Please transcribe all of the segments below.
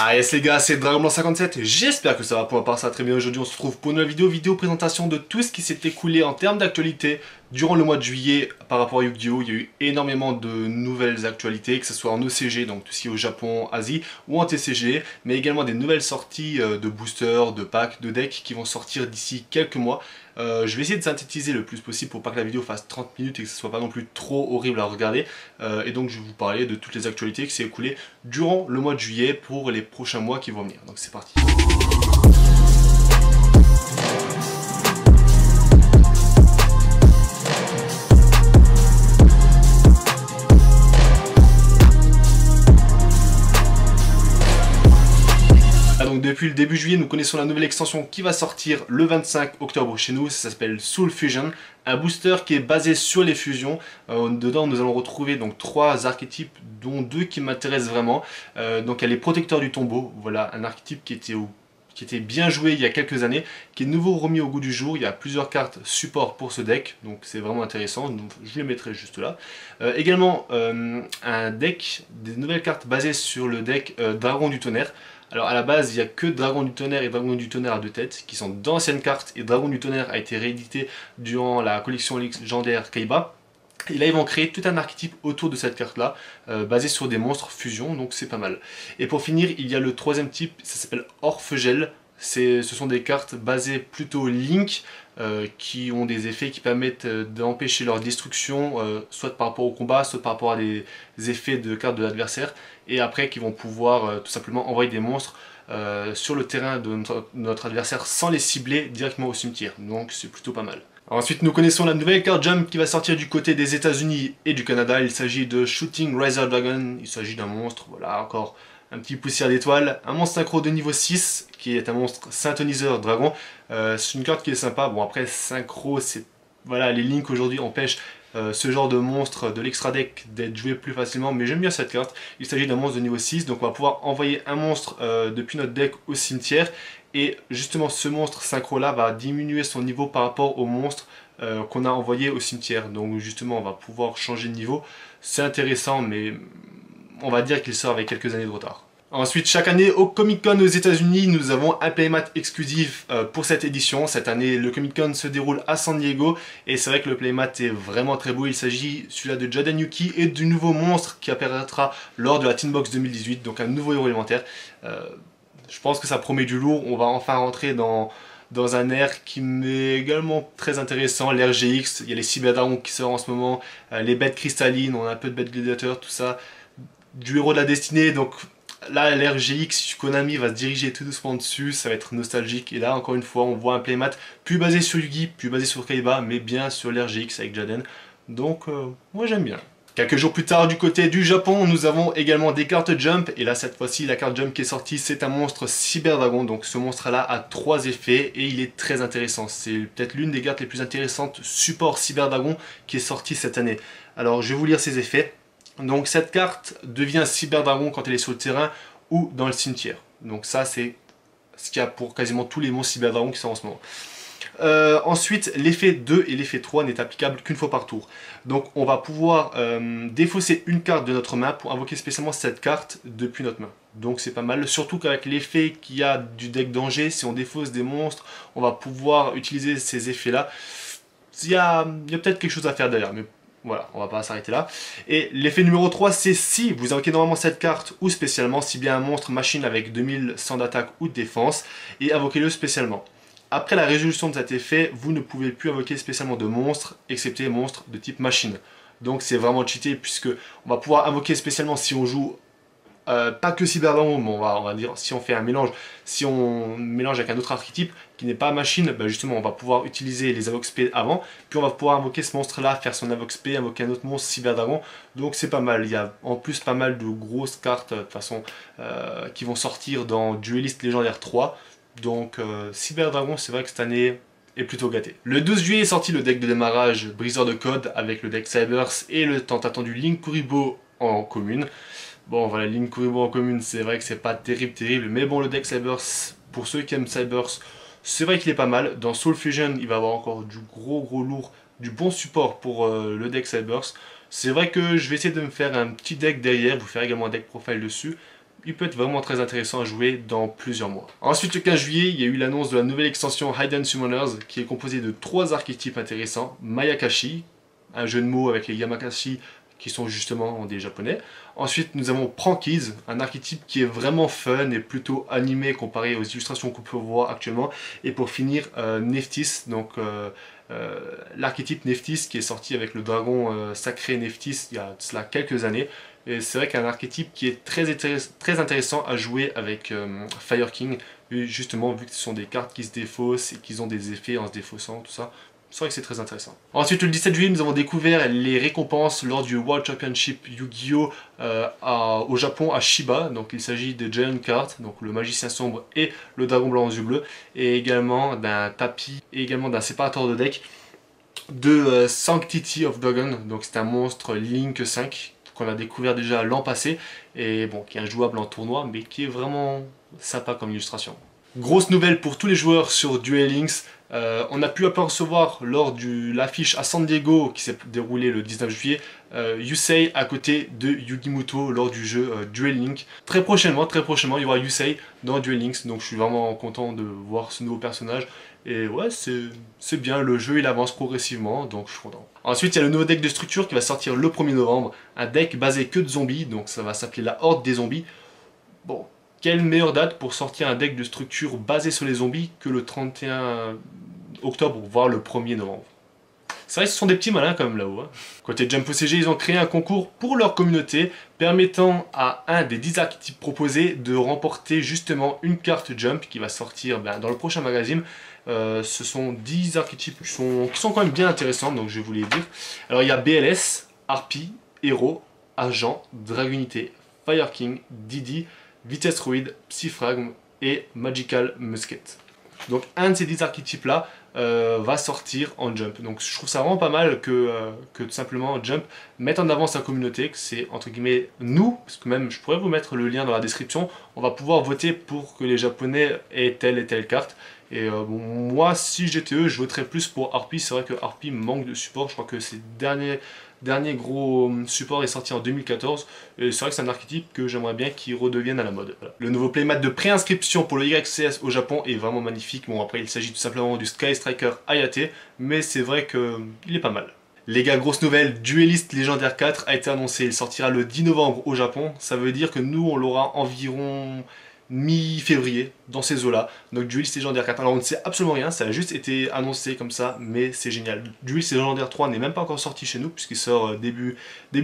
Ah yes les gars, c'est Dragon Blanc 57, j'espère que ça va pour ma part, ça va très bien. Aujourd'hui on se retrouve pour une nouvelle vidéo présentation de tout ce qui s'est écoulé en termes d'actualité durant le mois de juillet par rapport à Yu-Gi-Oh! Il y a eu énormément de nouvelles actualités, que ce soit en OCG, donc tout ce qui est au Japon, Asie, ou en TCG, mais également des nouvelles sorties de boosters, de packs, de decks qui vont sortir d'ici quelques mois. Je vais essayer de synthétiser le plus possible pour pas que la vidéo fasse 30 minutes et que ce soit pas non plus trop horrible à regarder. Et donc je vais vous parler de toutes les actualités qui s'est écoulées durant le mois de juillet pour les prochains mois qui vont venir. Donc c'est parti. Donc depuis le début juillet, nous connaissons la nouvelle extension qui va sortir le 25 octobre chez nous. Ça s'appelle Soul Fusion, un booster qui est basé sur les fusions. Dedans, nous allons retrouver donc 3 archétypes, dont 2 qui m'intéressent vraiment. Donc il y a les protecteurs du tombeau, voilà un archétype qui était bien joué il y a quelques années, qui est nouveau remis au goût du jour. Il y a plusieurs cartes support pour ce deck, donc c'est vraiment intéressant, donc je les mettrai juste là. Également un deck, des nouvelles cartes basées sur le deck Dragon du Tonnerre. Alors à la base, il n'y a que Dragon du Tonnerre et Dragon du Tonnerre à 2 têtes, qui sont d'anciennes cartes, et Dragon du Tonnerre a été réédité durant la collection légendaire Kaiba. Et là ils vont créer tout un archétype autour de cette carte là, basé sur des monstres fusion, donc c'est pas mal. Et pour finir, il y a le troisième type, ça s'appelle Orphegel. Ce sont des cartes basées plutôt Link, qui ont des effets qui permettent d'empêcher leur destruction, soit par rapport au combat, soit par rapport à des effets de cartes de l'adversaire, et après qui vont pouvoir tout simplement envoyer des monstres sur le terrain de notre adversaire sans les cibler directement au cimetière, donc c'est plutôt pas mal. Ensuite, nous connaissons la nouvelle carte Jump qui va sortir du côté des États-Unis et du Canada. Il s'agit de Shooting Riser Dragon. Il s'agit d'un monstre, voilà, encore un petit poussière d'étoiles. Un monstre synchro de niveau 6 qui est un monstre synthoniseur dragon. C'est une carte qui est sympa. Bon, après, synchro, c'est. Voilà, les links aujourd'hui empêchent ce genre de monstre de l'extra deck d'être joué plus facilement, mais j'aime bien cette carte. Il s'agit d'un monstre de niveau 6, donc on va pouvoir envoyer un monstre depuis notre deck au cimetière, et justement ce monstre synchro là va diminuer son niveau par rapport au monstre qu'on a envoyé au cimetière, donc justement on va pouvoir changer de niveau. C'est intéressant, mais on va dire qu'il sort avec quelques années de retard. Ensuite, chaque année au Comic Con aux États-Unis, nous avons un playmat exclusif pour cette édition. Cette année, le Comic Con se déroule à San Diego et c'est vrai que le playmat est vraiment très beau. Il s'agit celui-là de Jaden Yuki et du nouveau monstre qui apparaîtra lors de la Teen Box 2018, donc un nouveau héros élémentaire. Je pense que ça promet du lourd. On va enfin rentrer dans un air qui m'est également très intéressant, l'ère GX. Il y a les Cyberdragons qui sortent en ce moment, les bêtes cristallines, on a un peu de bêtes gladiateurs, tout ça. Du héros de la destinée, donc là l'ère GX, Konami va se diriger tout doucement dessus, ça va être nostalgique. Et là encore une fois on voit un playmat plus basé sur Yugi, plus basé sur Kaiba, mais bien sur l'ère GX avec Jaden. Donc moi j'aime bien. Quelques jours plus tard, du côté du Japon, nous avons également des cartes Jump. Et là, cette fois-ci, la carte Jump qui est sortie, c'est un monstre Cyberdragon. Donc ce monstre-là a 3 effets et il est très intéressant. C'est peut-être l'une des cartes les plus intéressantes support Cyberdragon qui est sortie cette année. Alors, je vais vous lire ses effets. Donc cette carte devient Cyberdragon quand elle est sur le terrain ou dans le cimetière. Donc ça, c'est ce qu'il y a pour quasiment tous les monstres Cyberdragon qui sont en ce moment. Ensuite, l'effet 2 et l'effet 3 n'est applicable qu'une fois par tour. Donc on va pouvoir défausser une carte de notre main pour invoquer spécialement cette carte depuis notre main. Donc c'est pas mal, surtout qu'avec l'effet qu'il y a du deck danger, si on défausse des monstres, on va pouvoir utiliser ces effets là. Il y a peut-être quelque chose à faire derrière, mais voilà, on va pas s'arrêter là. Et l'effet numéro 3, c'est si vous invoquez normalement cette carte ou spécialement, si bien un monstre machine avec 2100 d'attaque ou de défense, et invoquez-le spécialement. Après la résolution de cet effet, vous ne pouvez plus invoquer spécialement de monstres, excepté monstres de type machine. Donc c'est vraiment cheaté, puisque on va pouvoir invoquer spécialement si on joue pas que Cyberdragon, mais on va dire si on fait un mélange, si on mélange avec un autre archétype qui n'est pas machine, bah justement on va pouvoir utiliser les Avox P avant, puis on va pouvoir invoquer ce monstre là, faire son Avox P, invoquer un autre monstre Cyberdragon, donc c'est pas mal. Il y a en plus pas mal de grosses cartes de toute façon qui vont sortir dans Duelist Légendaire 3. Donc Cyberdragon, c'est vrai que cette année est plutôt gâté. Le 12 juillet est sorti le deck de démarrage Briseur de Code avec le deck Cybers et le tant attendu Link Kuriboh en commune. Bon voilà, Link Kuriboh en commune, c'est vrai que c'est pas terrible, mais bon, le deck Cybers, pour ceux qui aiment Cybers, c'est vrai qu'il est pas mal. Dans Soul Fusion, il va avoir encore du gros lourd, du bon support pour le deck Cybers. C'est vrai que je vais essayer de me faire un petit deck derrière, vous faire également un deck profile dessus. il peut être vraiment très intéressant à jouer dans plusieurs mois. Ensuite, le 15 juillet, il y a eu l'annonce de la nouvelle extension Hidden Summoners qui est composée de 3 archétypes intéressants. Mayakashi, un jeu de mots avec les Yamakashi qui sont justement des japonais. Ensuite, nous avons Prankies, un archétype qui est vraiment fun et plutôt animé comparé aux illustrations qu'on peut voir actuellement. Et pour finir, Nephthys, donc l'archétype Nephthys qui est sorti avec le dragon sacré Nephthys il y a cela quelques années. Et c'est vrai qu'un archétype qui est très intéressant à jouer avec Fire King, justement vu que ce sont des cartes qui se défaussent et qu'ils ont des effets en se défaussant, tout ça. C'est vrai que c'est très intéressant. Ensuite, le 17 juillet, nous avons découvert les récompenses lors du World Championship Yu-Gi-Oh! Au Japon, à Shiba. Donc, il s'agit de Giant Card, donc le magicien sombre et le dragon blanc aux yeux bleus, et également d'un tapis et également d'un séparateur de deck de Sanctity of Dragon. Donc, c'est un monstre Link 5 qu'on a découvert déjà l'an passé et bon, qui est injouable en tournoi, mais qui est vraiment sympa comme illustration. Grosse nouvelle pour tous les joueurs sur Duel Links. On a pu apercevoir lors de l'affiche à San Diego qui s'est déroulée le 19 juillet Yusei à côté de Yugimuto lors du jeu Duel Link. Très prochainement, il y aura Yusei dans Duel Links, donc je suis vraiment content de voir ce nouveau personnage. Et ouais, c'est bien, le jeu il avance progressivement, donc je suis content. Ensuite, il y a le nouveau deck de structure qui va sortir le 1er novembre. Un deck basé que de zombies, donc ça va s'appeler la Horde des zombies. Bon, quelle meilleure date pour sortir un deck de structure basé sur les zombies que le 31 octobre, voire le 1er novembre. C'est vrai que ce sont des petits malins quand même là-haut. Hein. Côté Jump OCG, ils ont créé un concours pour leur communauté permettant à un des 10 archétypes proposés de remporter justement une carte Jump qui va sortir dans le prochain magazine. Ce sont 10 archétypes qui sont quand même bien intéressants, donc je vais vous les dire. Alors il y a BLS, Harpie, Héros, Agent, Dragunité, Fire King, Didi, Vitesse Ruide, Psyphragme et Magical Musket. Donc un de ces 10 archétypes là va sortir en Jump. Donc je trouve ça vraiment pas mal que tout simplement Jump mette en avant sa communauté, que c'est entre guillemets nous, parce que même je pourrais vous mettre le lien dans la description, on va pouvoir voter pour que les japonais aient telle et telle carte. Et bon, moi si j'étais eux, je voterais plus pour Harpie. C'est vrai que Harpie manque de support, je crois que c'est dernier gros support est sorti en 2014 et c'est vrai que c'est un archétype que j'aimerais bien qu'il redevienne à la mode. Voilà. Le nouveau playmat de préinscription pour le YCS au Japon est vraiment magnifique. Bon après il s'agit tout simplement du Sky Striker Hayate, mais c'est vrai qu'il est pas mal. Les gars, grosse nouvelle, Duelist Légendaire 4 a été annoncé, il sortira le 10 novembre au Japon. Ça veut dire que nous on l'aura environ mi-février, dans ces eaux-là. Donc Duelist Légendaire 4, alors on ne sait absolument rien, ça a juste été annoncé comme ça, mais c'est génial. Duelist Légendaire 3 n'est même pas encore sorti chez nous, puisqu'il sort début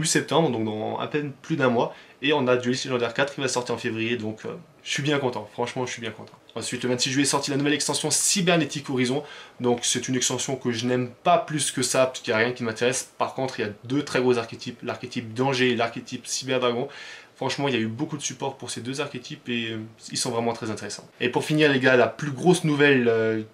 septembre, donc dans à peine plus d'un mois. Et on a Duelist Légendaire 4 qui va sortir en février, donc je suis bien content, franchement je suis bien content. Ensuite, le 26 juillet est sorti la nouvelle extension Cybernetic Horizon, donc c'est une extension que je n'aime pas plus que ça, parce qu'il n'y a rien qui m'intéresse. Par contre, il y a 2 très gros archétypes, l'archétype Danger et l'archétype Cyberdragon. Franchement, il y a eu beaucoup de support pour ces 2 archétypes et ils sont vraiment très intéressants. Et pour finir les gars, la plus grosse nouvelle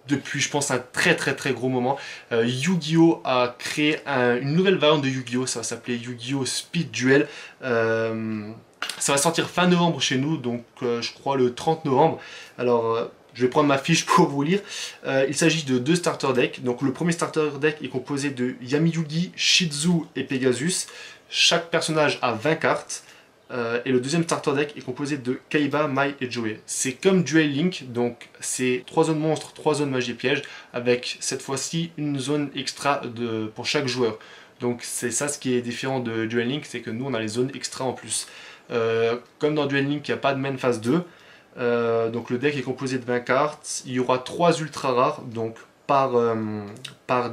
depuis je pense un très gros moment, Yu-Gi-Oh! A créé une nouvelle variante de Yu-Gi-Oh! Ça va s'appeler Yu-Gi-Oh! Speed Duel. Ça va sortir fin novembre chez nous, donc je crois le 30 novembre. Alors je vais prendre ma fiche pour vous lire. Il s'agit de 2 starter decks. Donc le premier starter deck est composé de Yami-Yugi, Shizu et Pegasus. Chaque personnage a 20 cartes. Et le deuxième starter deck est composé de Kaiba, Mai et Joey. C'est comme Duel Link, donc c'est 3 zones monstres, 3 zones magie et piège, avec cette fois-ci une zone extra pour chaque joueur. Donc c'est ça ce qui est différent de Duel Link, c'est que nous on a les zones extra en plus. Comme dans Duel Link, il n'y a pas de main phase 2. Donc le deck est composé de 20 cartes. Il y aura 3 ultra rares donc par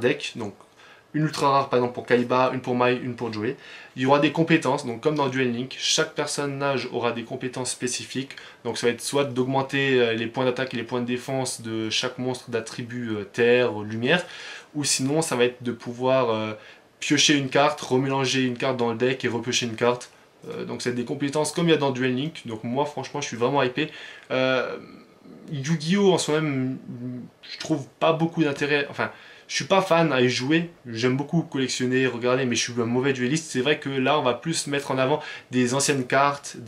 deck. Donc une ultra rare par exemple pour Kaiba, une pour Mai, une pour Joey. Il y aura des compétences, donc comme dans Duel Link, chaque personnage aura des compétences spécifiques. Donc ça va être soit d'augmenter les points d'attaque et les points de défense de chaque monstre d'attribut terre, lumière, ou sinon ça va être de pouvoir piocher une carte, remélanger une carte dans le deck et repiocher une carte. Donc c'est des compétences comme il y a dans Duel Link, donc moi franchement je suis vraiment hypé. Yu-Gi-Oh! En soi-même, je trouve pas beaucoup d'intérêt, enfin je suis pas fan à y jouer, j'aime beaucoup collectionner, regarder, mais je suis un mauvais dueliste. C'est vrai que là on va plus mettre en avant des anciennes cartes,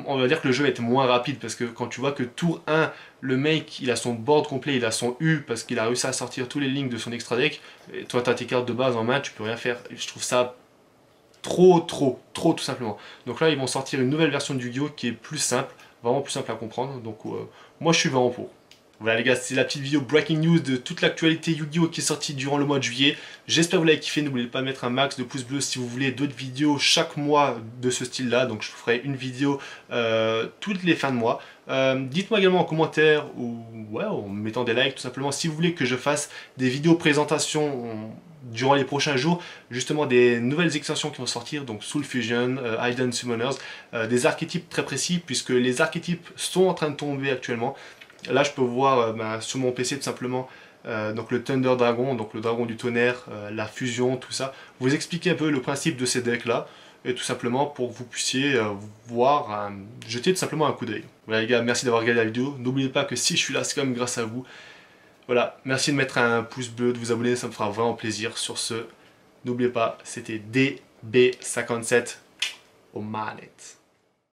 on va dire que le jeu va être moins rapide, parce que quand tu vois que tour 1, le mec il a son board complet, il a son U, parce qu'il a réussi à sortir tous les lignes de son extra deck, et toi tu as tes cartes de base en main, tu peux rien faire. Et je trouve ça trop tout simplement. Donc là ils vont sortir une nouvelle version du Yu-Gi-Oh qui est plus simple, vraiment plus simple à comprendre, donc moi je suis vraiment pour. Voilà les gars, c'est la petite vidéo breaking news de toute l'actualité Yu-Gi-Oh qui est sortie durant le mois de juillet. J'espère que vous l'avez kiffé, n'oubliez pas de mettre un max de pouces bleus si vous voulez d'autres vidéos chaque mois de ce style là. Donc je ferai une vidéo toutes les fins de mois. Dites-moi également en commentaire ou ouais, en mettant des likes tout simplement si vous voulez que je fasse des vidéos présentations durant les prochains jours, justement des nouvelles extensions qui vont sortir, donc Soul Fusion, Hidden Summoners, des archétypes très précis puisque les archétypes sont en train de tomber actuellement. Là, je peux voir sur mon PC tout simplement donc le Thunder Dragon, donc le dragon du tonnerre, la fusion, tout ça. Vous expliquer un peu le principe de ces decks là, et tout simplement pour que vous puissiez voir, jeter tout simplement un coup d'œil. Voilà les gars, merci d'avoir regardé la vidéo. N'oubliez pas que si je suis là, c'est quand même grâce à vous. Voilà, merci de mettre un pouce bleu, de vous abonner, ça me fera vraiment plaisir. Sur ce, n'oubliez pas, c'était DB57 aux manettes.